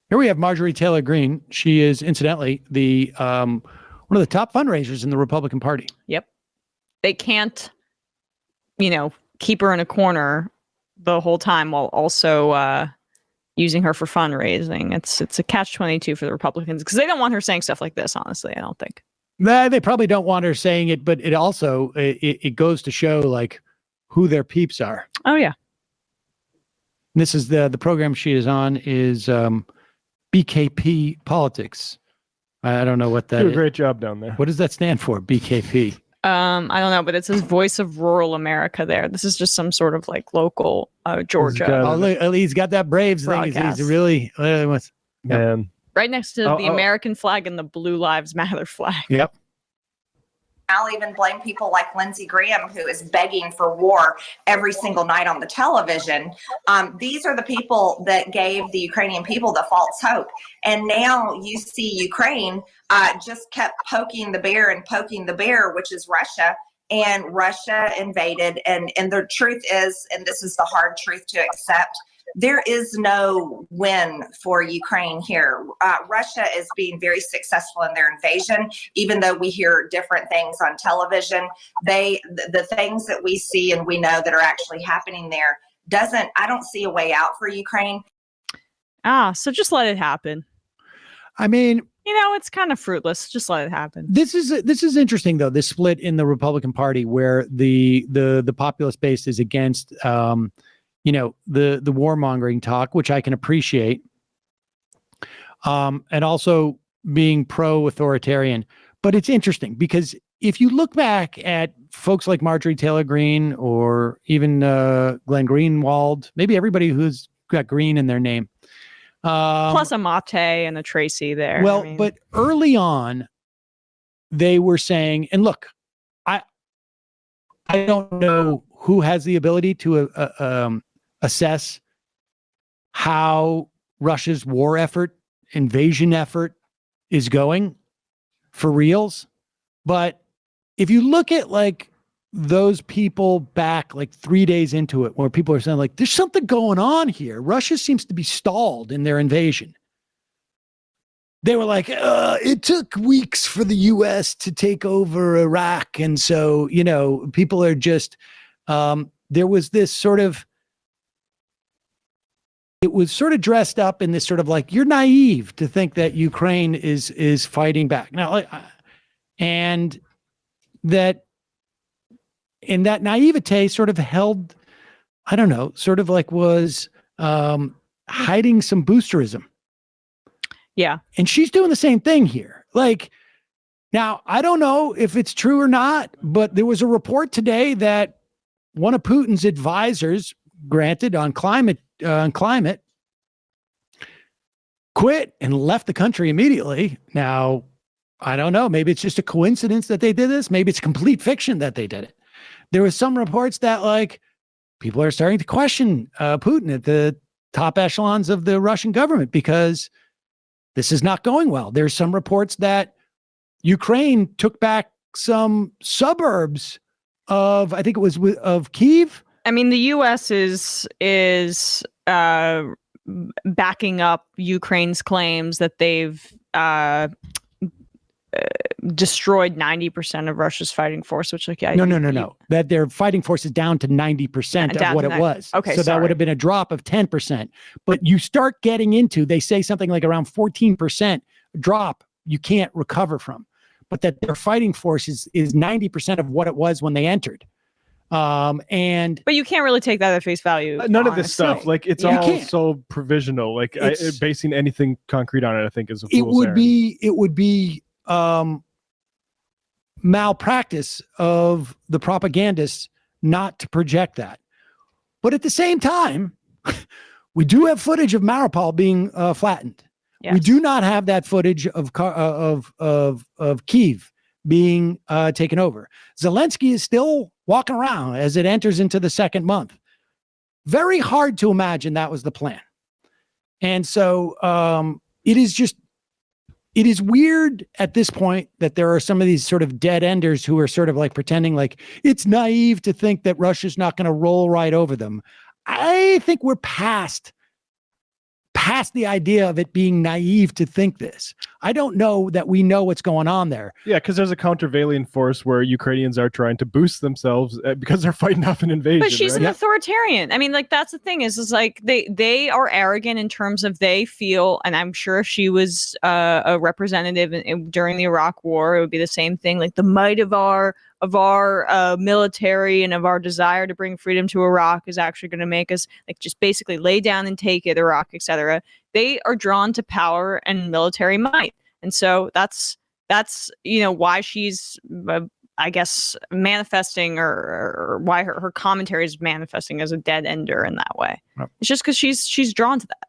Here we have Marjorie Taylor Greene. She is, incidentally, the one of the top fundraisers in the Republican Party. Yep. They can't, keep her in a corner the whole time while also using her for fundraising. It's a catch-22 for the Republicans because they don't want her saying stuff like this, honestly, I don't think. They probably don't want her saying it, but it also, it goes to show, like, who their peeps are. Oh, yeah. This is the program she is on is BKP Politics. I don't know what that is. Do a great job down there. What does that stand for, BKP? I don't know, but it says Voice of Rural America there. This is just some sort of like local Georgia. He's got that Braves thing. He's really right next to the American flag and the Blue Lives Matter flag. Yep. I'll even blame people like Lindsey Graham, who is begging for war every single night on the television. These are the people that gave the Ukrainian people the false hope. And now you see Ukraine just kept poking the bear, which is Russia. And Russia invaded. And the truth is, and this is the hard truth to accept, there is no win for Ukraine here. Russia is being very successful in their invasion, even though we hear different things on television. The things that we see and we know that are actually happening there I don't see a way out for Ukraine. So just let it happen. I mean, it's kind of fruitless. Just let it happen. This is interesting, though, this split in the Republican Party where the populist base is against the warmongering talk, which I can appreciate, and also being pro-authoritarian. But it's interesting because if you look back at folks like Marjorie Taylor Greene or even Glenn Greenwald, maybe everybody who's got Green in their name. Plus a Mate and a Tracy there. Well, but early on, they were saying, and look, I don't know who has the ability to assess how Russia's war effort, invasion effort is going for reals. But if you look at like those people back like 3 days into it, where people are saying like, there's something going on here. Russia seems to be stalled in their invasion. They were like, it took weeks for the U.S. to take over Iraq. And so, people are just, there was this sort of, it was sort of dressed up in this sort of like, you're naive to think that Ukraine is fighting back. Now, and that in that naivete sort of held, I don't know, sort of like was hiding some boosterism. Yeah. And she's doing the same thing here. Like, now, I don't know if it's true or not, but there was a report today that one of Putin's advisors, granted on climate, quit and left the country immediately. Now, I don't know. Maybe it's just a coincidence that they did this. Maybe it's complete fiction that they did it. There was some reports that like people are starting to question Putin at the top echelons of the Russian government because this is not going well. There's some reports that Ukraine took back some suburbs of, I think it was of Kyiv. I mean, the U.S. is backing up Ukraine's claims that they've destroyed 90% of Russia's fighting force, which like no. That their fighting force is down to 90% of what it was. Okay, so that would have been a drop of 10%. But you start getting into, they say something like around 14% drop you can't recover from, but that their fighting force is 90% of what it was when they entered. But you can't really take that at face value. None of this stuff, like it's all so provisional. Like basing anything concrete on it, I think is a fool's errand. It would be malpractice of the propagandists not to project that. But at the same time, we do have footage of Mariupol being flattened. Yes. We do not have that footage of Kyiv being taken over. Zelensky is still walking around as it enters into the second month. Very hard to imagine that was the plan. And so it is weird at this point that there are some of these sort of dead enders who are sort of like pretending like it's naive to think that Russia's not going to roll right over them. I think we're past past the idea of it being naive to think this. I don't know that we know what's going on there. Yeah, because there's a countervailing force where Ukrainians are trying to boost themselves because they're fighting off an invasion. But she's right? an authoritarian. I mean, like, that's the thing is like they are arrogant in terms of they feel, and I'm sure if she was a representative during the Iraq War, it would be the same thing. Like the might of our military and of our desire to bring freedom to Iraq is actually going to make us like just basically lay down and take it, Iraq, etc. They are drawn to power and military might, and so that's why she's I guess manifesting or why her commentary is manifesting as a dead ender in that way. Yep. It's just because she's drawn to that.